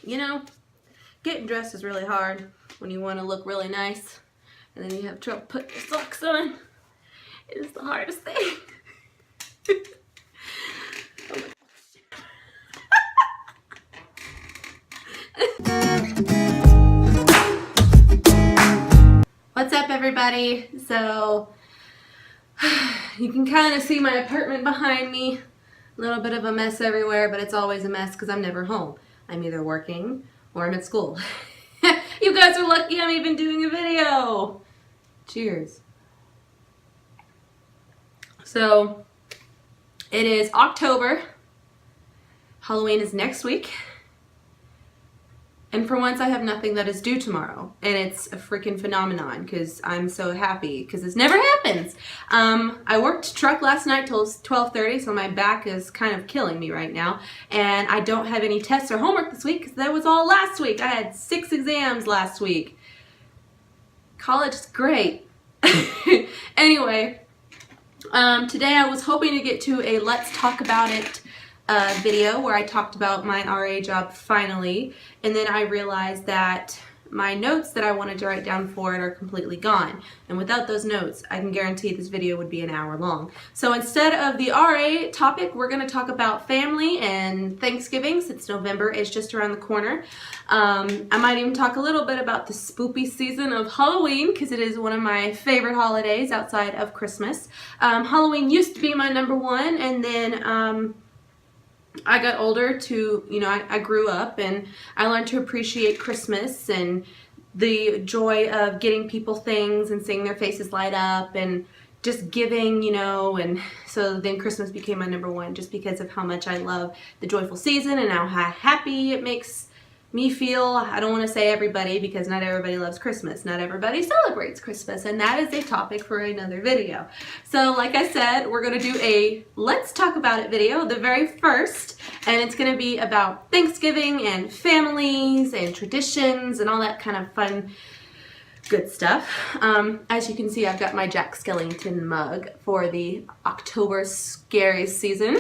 You know, getting dressed is really hard when you want to look really nice and then you have trouble putting your socks on. It is the hardest thing. Oh my. What's up, everybody? So you can kind of see my apartment behind me. A little bit of a mess everywhere, but it's always a mess because I'm never home. I'm either working or I'm at school. You guys are lucky I'm even doing a video. Cheers. So it is October. Halloween is next week. And for once I have nothing that is due tomorrow. And it's a freaking phenomenon because I'm so happy because this never happens. I worked truck last night till 12:30, so my back is kind of killing me right now. And I don't have any tests or homework this week because that was all last week. I had 6 exams last week. College is great. Anyway, today I was hoping to get to a Let's Talk About It video where I talked about my RA job finally, and then I realized that my notes that I wanted to write down for it are completely gone, and without those notes I can guarantee this video would be an hour long. So instead of the RA topic, we're going to talk about family and Thanksgiving since November is just around the corner. I might even talk a little bit about the spoopy season of Halloween because it is one of my favorite holidays outside of Christmas. Halloween used to be my #1, and then I got older to, I grew up and I learned to appreciate Christmas and the joy of getting people things and seeing their faces light up and just giving, and so then Christmas became my #1 just because of how much I love the joyful season and how happy it makes me feel. I don't want to say everybody because not everybody loves Christmas. Not everybody celebrates Christmas, and that is a topic for another video. So like I said, we're going to do a Let's Talk About It video, the very first, and it's going to be about Thanksgiving and families and traditions and all that kind of fun, good stuff. As you can see, I've got my Jack Skellington mug for the October scary season.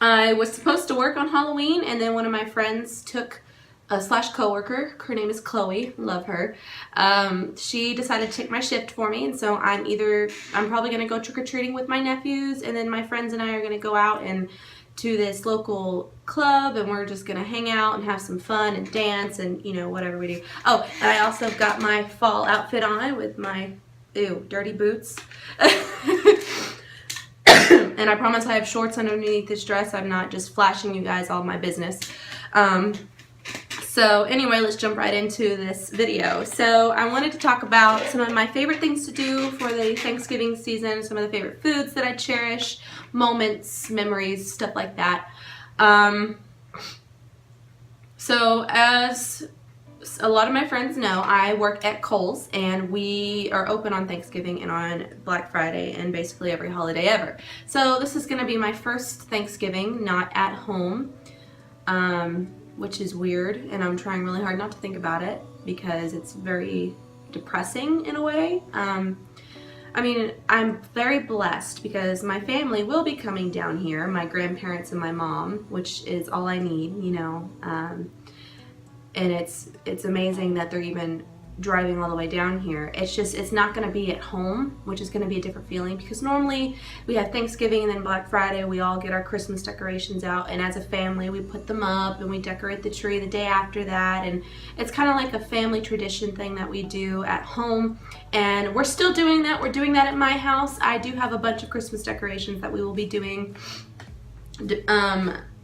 I was supposed to work on Halloween, and then one of my friends took a /coworker, her name is Chloe, love her. She decided to take my shift for me, and so I'm probably going to go trick-or-treating with my nephews, and then my friends and I are going to go out and to this local club, and we're just going to hang out and have some fun and dance and, whatever we do. Oh, and I also got my fall outfit on with my, dirty boots. And I promise I have shorts underneath this dress. I'm not just flashing you guys all my business. So anyway, let's jump right into this video. So I wanted to talk about some of my favorite things to do for the Thanksgiving season, some of the favorite foods that I cherish, moments, memories, stuff like that. So as a lot of my friends know, I work at Kohl's, and we are open on Thanksgiving and on Black Friday and basically every holiday ever. So this is going to be my first Thanksgiving not at home, which is weird, and I'm trying really hard not to think about it because it's very depressing in a way. I mean, I'm very blessed because my family will be coming down here, my grandparents and my mom, which is all I need, and it's amazing that they're even driving all the way down here. It's not going to be at home, which is going to be a different feeling because normally we have Thanksgiving and then Black Friday we all get our Christmas decorations out, and as a family we put them up and we decorate the tree the day after that, and it's kind of like a family tradition thing that we do at home, and we're still doing that. We're doing that at my house. I do have a bunch of Christmas decorations that we will be doing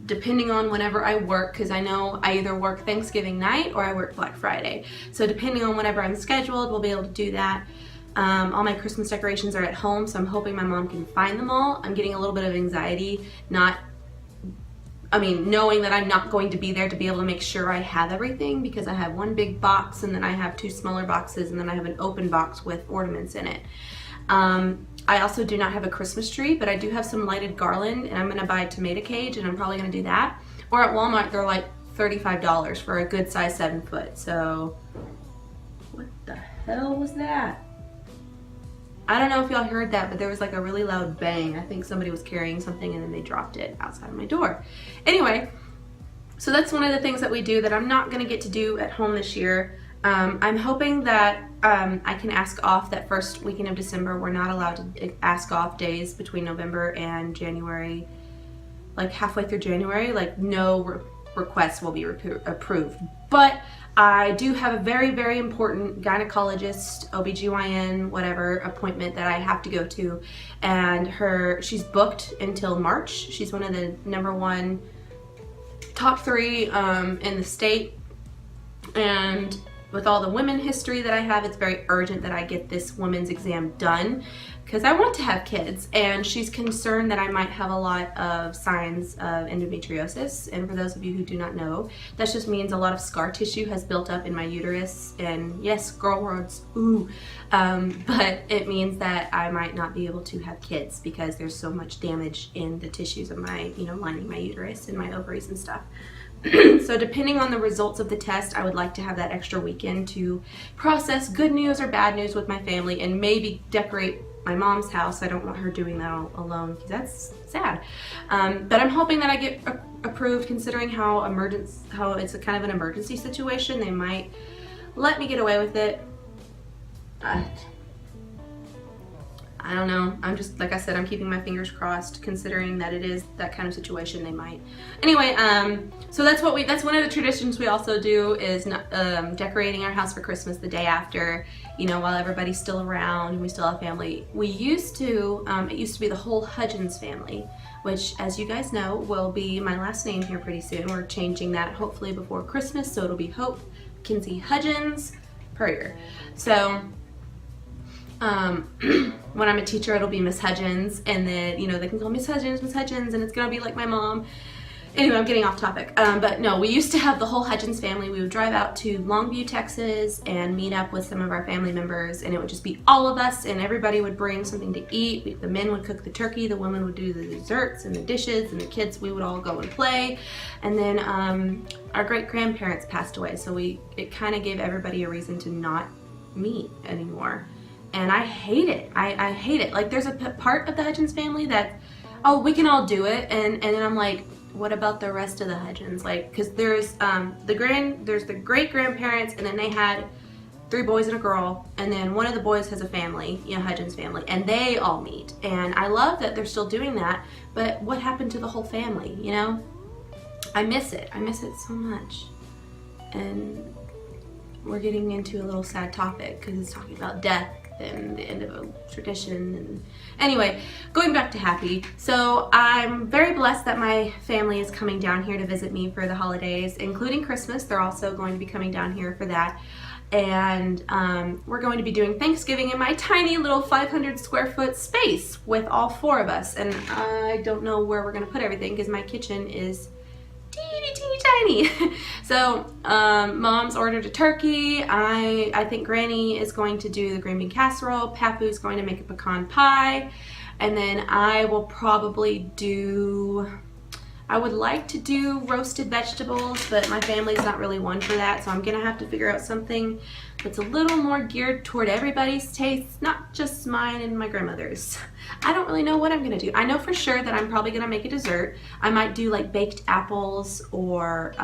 depending on whenever I work, because I know I either work Thanksgiving night or I work Black Friday. So depending on whenever I'm scheduled, we'll be able to do that. All my Christmas decorations are at home, so I'm hoping my mom can find them all. I'm getting a little bit of anxiety, knowing that I'm not going to be there to be able to make sure I have everything, because I have one big box and then I have 2 smaller boxes and then I have an open box with ornaments in it. I also do not have a Christmas tree, but I do have some lighted garland, and I'm going to buy a tomato cage, and I'm probably going to do that. Or at Walmart, they're like $35 for a good size 7-foot. So, what the hell was that? I don't know if y'all heard that, but there was like a really loud bang. I think somebody was carrying something and then they dropped it outside of my door. Anyway, So that's one of the things that we do that I'm not going to get to do at home this year. I'm hoping that I can ask off that first weekend of December. We're not allowed to ask off days between November and January, like halfway through January. Like no requests will be approved. But I do have a very, very important gynecologist, OBGYN, whatever appointment that I have to go to. And she's booked until March. She's one of the #1 top 3 in the state. And with all the women history that I have, it's very urgent that I get this women's exam done because I want to have kids, and she's concerned that I might have a lot of signs of endometriosis. And for those of you who do not know, that just means a lot of scar tissue has built up in my uterus. And yes, girl words, ooh, but it means that I might not be able to have kids because there's so much damage in the tissues of my, lining my uterus and my ovaries and stuff. So depending on the results of the test, I would like to have that extra weekend to process good news or bad news with my family and maybe decorate my mom's house. I don't want her doing that all alone because that's sad. But I'm hoping that I get approved, considering how it's a kind of an emergency situation. They might let me get away with it. I don't know. I'm just, like I said, I'm keeping my fingers crossed, considering that it is that kind of situation. They might. Anyway, so that's one of the traditions we also do is decorating our house for Christmas the day after, while everybody's still around and we still have family. We used to, it used to be the whole Hudgens family, which, as you guys know, will be my last name here pretty soon. We're changing that hopefully before Christmas, so it'll be Hope Kinsey Hudgens Purrier. So when I'm a teacher, it'll be Miss Hudgens, and then, they can call Miss Hudgens, and it's gonna be like my mom. Anyway, I'm getting off topic. But no, we used to have the whole Hudgens family. We would drive out to Longview, Texas, and meet up with some of our family members, and it would just be all of us, and everybody would bring something to eat. The men would cook the turkey, the women would do the desserts and the dishes, and the kids, we would all go and play. And then our great-grandparents passed away, so it kind of gave everybody a reason to not meet anymore. And I hate it. I hate it. Like, there's a part of the Hudgens family that, oh, we can all do it. And then I'm like, what about the rest of the Hudgens? Like, because there's the great-grandparents, and then they had 3 boys and a girl. And then one of the boys has a family, Hudgens family. And they all meet. And I love that they're still doing that. But what happened to the whole family, I miss it. I miss it so much. And we're getting into a little sad topic because it's talking about death and the end of a tradition. And anyway, going back to happy. So I'm very blessed that my family is coming down here to visit me for the holidays, including Christmas. They're also going to be coming down here for that. And we're going to be doing Thanksgiving in my tiny little 500 square foot space with all 4 of us. And I don't know where we're going to put everything because my kitchen is teeny tiny. So Mom's ordered a turkey. I think Granny is going to do the green bean casserole. Papu's going to make a pecan pie. And then I will probably I would like to do roasted vegetables, but my family's not really one for that, so I'm gonna have to figure out something that's a little more geared toward everybody's tastes, not just mine and my grandmother's. I don't really know what I'm gonna do. I know for sure that I'm probably gonna make a dessert. I might do like baked apples, or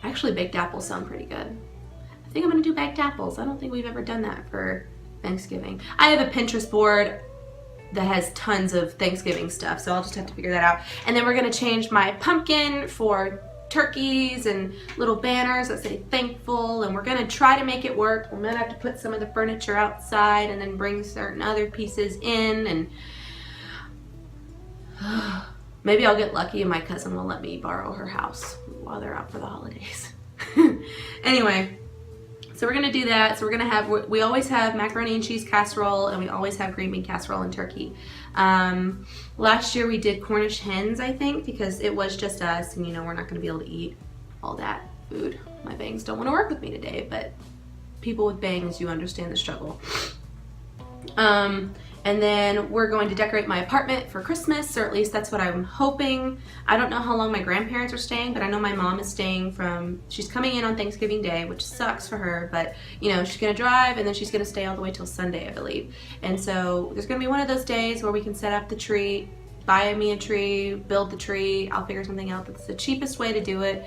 actually baked apples sound pretty good. I think I'm gonna do baked apples. I don't think we've ever done that for Thanksgiving. I have a Pinterest board that has tons of Thanksgiving stuff, so I'll just have to figure that out. And then we're gonna change my pumpkin for turkeys and little banners that say thankful, and we're gonna try to make it work. We're gonna have to put some of the furniture outside and then bring certain other pieces in, and maybe I'll get lucky and my cousin will let me borrow her house while they're out for the holidays. Anyway, so we're gonna do that. So we're gonna have, we always have macaroni and cheese casserole, and we always have green bean casserole and turkey. Last year we did Cornish hens, I think, because it was just us, and we're not gonna be able to eat all that food. My bangs don't wanna work with me today, but people with bangs, you understand the struggle. And then we're going to decorate my apartment for Christmas, or at least that's what I'm hoping. I don't know how long my grandparents are staying, but I know my mom is staying she's coming in on Thanksgiving Day, which sucks for her, but she's gonna drive, and then she's gonna stay all the way till Sunday, I believe. And so there's gonna be one of those days where we can set up the tree buy me a tree, build the tree. I'll figure something out that's the cheapest way to do it,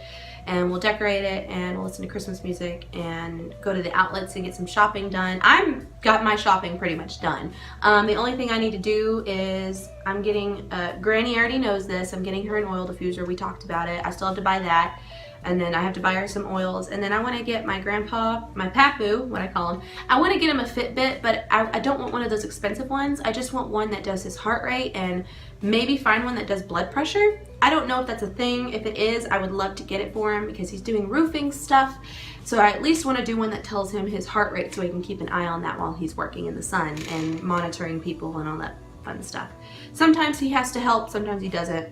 and we'll decorate it, and we'll listen to Christmas music and go to the outlets and get some shopping done. I've got my shopping pretty much done. The only thing I need to do is I'm getting, Granny already knows this, I'm getting her an oil diffuser. We talked about it. I still have to buy that. And then I have to buy her some oils. And then I want to get my grandpa, my papu, what I call him, I want to get him a Fitbit, but I don't want one of those expensive ones. I just want one that does his heart rate, and maybe find one that does blood pressure. I don't know if that's a thing. If it is, I would love to get it for him because he's doing roofing stuff. So I at least want to do one that tells him his heart rate so he can keep an eye on that while he's working in the sun and monitoring people and all that fun stuff. Sometimes he has to help, sometimes he doesn't.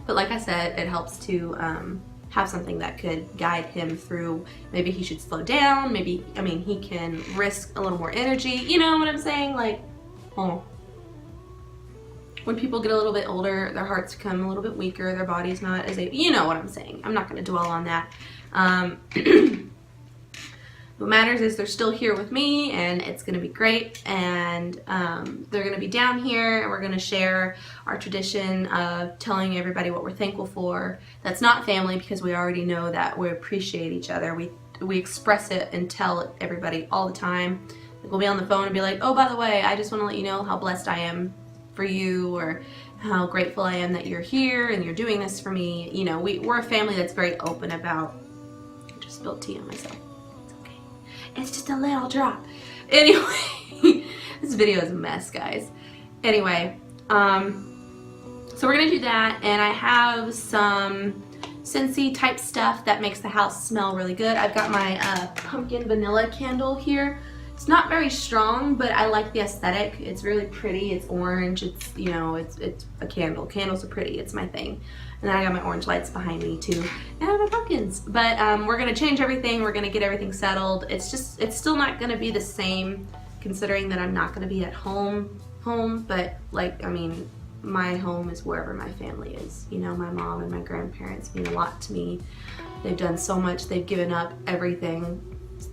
But like I said, it helps to have something that could guide him through. Maybe he should slow down, maybe, I mean, he can risk a little more energy. You know what I'm saying? Like, oh. When people get a little bit older, their hearts become a little bit weaker, their body's not as you know what I'm saying. I'm not going to dwell on that. What matters is they're still here with me, and it's going to be great, and they're going to be down here, and we're going to share our tradition of telling everybody what we're thankful for. That's not family, because we already know that we appreciate each other. We express it and tell everybody all the time. We'll be on the phone and be like, oh, by the way, I just want to let you know how blessed I am for you, or how grateful I am that you're here and you're doing this for me. You know, we're a family that's very open about. I just spilled tea on myself. It's just a little drop. Anyway, this video is a mess, guys. Anyway, so we're gonna do that, and I have some Scentsy type stuff that makes the house smell really good. I've got my pumpkin vanilla candle here. It's not very strong, but I like the aesthetic. It's really pretty. It's orange. It's, you know, it's a candle. Candles are pretty. It's my thing. And then I got my orange lights behind me too. And I have my pumpkins. But we're gonna change everything. We're gonna get everything settled. It's still not gonna be the same, considering that I'm not gonna be at home. But like, I mean, my home is wherever my family is. You know, my mom and my grandparents mean a lot to me. They've done so much. They've given up everything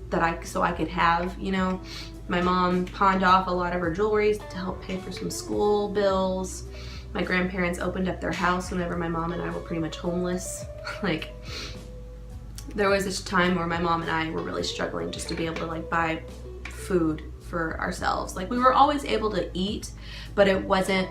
that so I could have, you know. My mom pawned off a lot of her jewelry to help pay for some school bills. My grandparents opened up their house whenever my mom and I were pretty much homeless. Like, there was this time where my mom and I were really struggling just to be able to like buy food for ourselves. Like, we were always able to eat, but it wasn't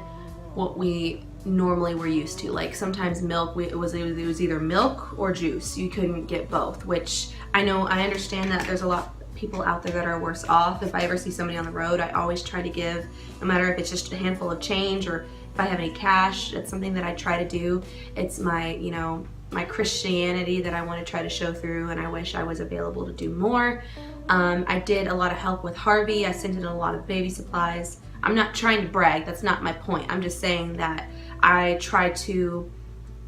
what we normally were used to. Like, sometimes milk, it was either milk or juice. You couldn't get both, which I understand that there's a lot of people out there that are worse off. If I ever see somebody on the road, I always try to give, no matter if it's just a handful of change or if I have any cash. It's something that I try to do. It's my, you know, my Christianity that I want to try to show through, and I wish I was available to do more. I did a lot of help with Harvey. I sent in a lot of baby supplies. I'm not trying to brag, that's not my point. I'm just saying that I try to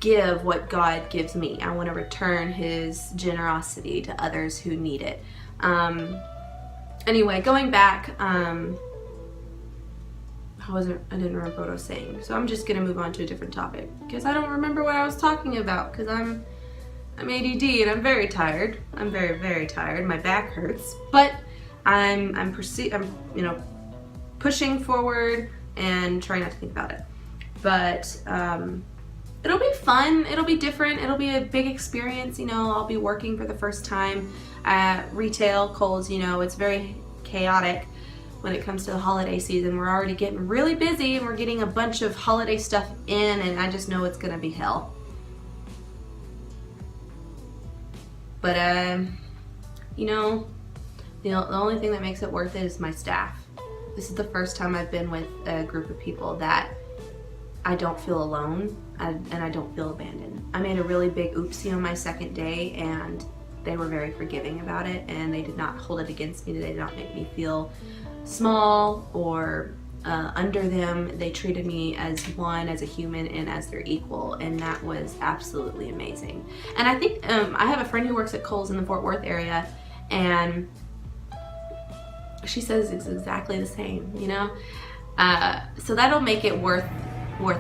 give what God gives me. I want to return his generosity to others who need it. Anyway, going back, I didn't remember what I was saying. So I'm just gonna move on to a different topic because I don't remember what I was talking about, because I'm ADD and I'm very tired. I'm very, very tired. My back hurts, but I'm you know, pushing forward and trying not to think about it. But it'll be fun, it'll be different, it'll be a big experience. You know, I'll be working for the first time at retail. Kohl's, you know, it's very chaotic when it comes to the holiday season. We're already getting really busy and we're getting a bunch of holiday stuff in, and I just know it's gonna be hell. But you know, the only thing that makes it worth it is my staff. This is the first time I've been with a group of people that I don't feel alone and I don't feel abandoned. I made a really big oopsie on my second day, and they were very forgiving about it, and they did not hold it against me. They did not make me feel small or under them. They treated me as one, as a human, and as their equal, and that was absolutely amazing. And I think I have a friend who works at Kohl's in the Fort Worth area, and she says it's exactly the same, you know? So that'll make it worth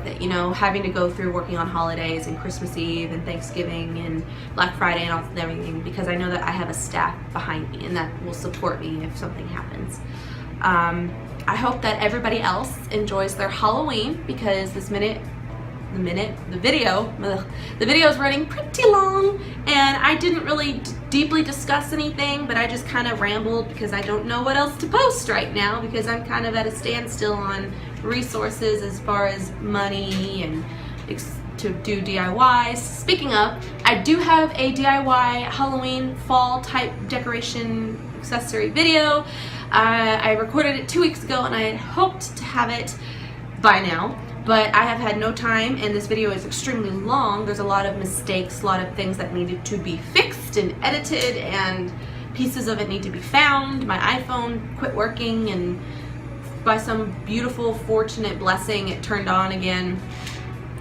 it, you know, having to go through working on holidays and Christmas Eve and Thanksgiving and Black Friday and everything, because I know that I have a staff behind me and that will support me if something happens. I hope that everybody else enjoys their Halloween, because the video is running pretty long, and I didn't really deeply discuss anything, but I just kind of rambled because I don't know what else to post right now, because I'm kind of at a standstill on resources as far as money and to do DIYs. Speaking of, I do have a DIY Halloween fall type decoration accessory video. I recorded it 2 weeks ago, and I had hoped to have it by now, but I have had no time, and this video is extremely long. There's a lot of mistakes, a lot of things that needed to be fixed and edited, and pieces of it need to be found. My iPhone quit working, and by some beautiful, fortunate blessing, it turned on again.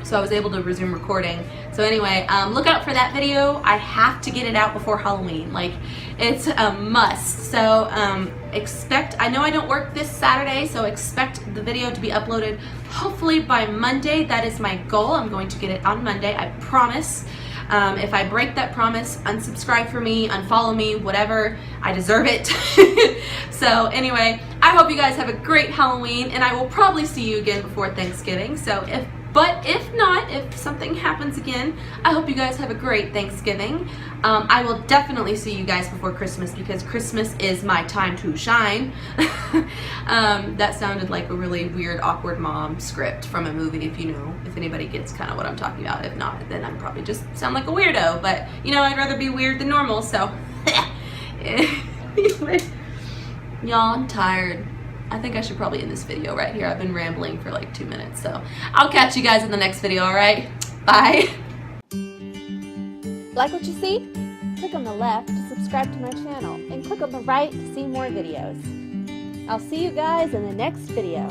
So I was able to resume recording. So anyway, look out for that video. I have to get it out before Halloween. Like, it's a must. So I know I don't work this Saturday, so expect the video to be uploaded hopefully by Monday. That is my goal. I'm going to get it on Monday, I promise. If I break that promise, unsubscribe for me, unfollow me, whatever. I deserve it. So anyway, I hope you guys have a great Halloween, and I will probably see you again before Thanksgiving. So if not, if something happens again, I hope you guys have a great Thanksgiving. I will definitely see you guys before Christmas, because Christmas is my time to shine. That sounded like a really weird, awkward mom script from a movie, if anybody gets kind of what I'm talking about. If not, then I'm probably just sound like a weirdo, but I'd rather be weird than normal, so. Anyway, y'all, I'm tired. I think I should probably end this video right here. I've been rambling for like 2 minutes, so I'll catch you guys in the next video, alright? Bye! Like what you see? Click on the left to subscribe to my channel, and click on the right to see more videos. I'll see you guys in the next video.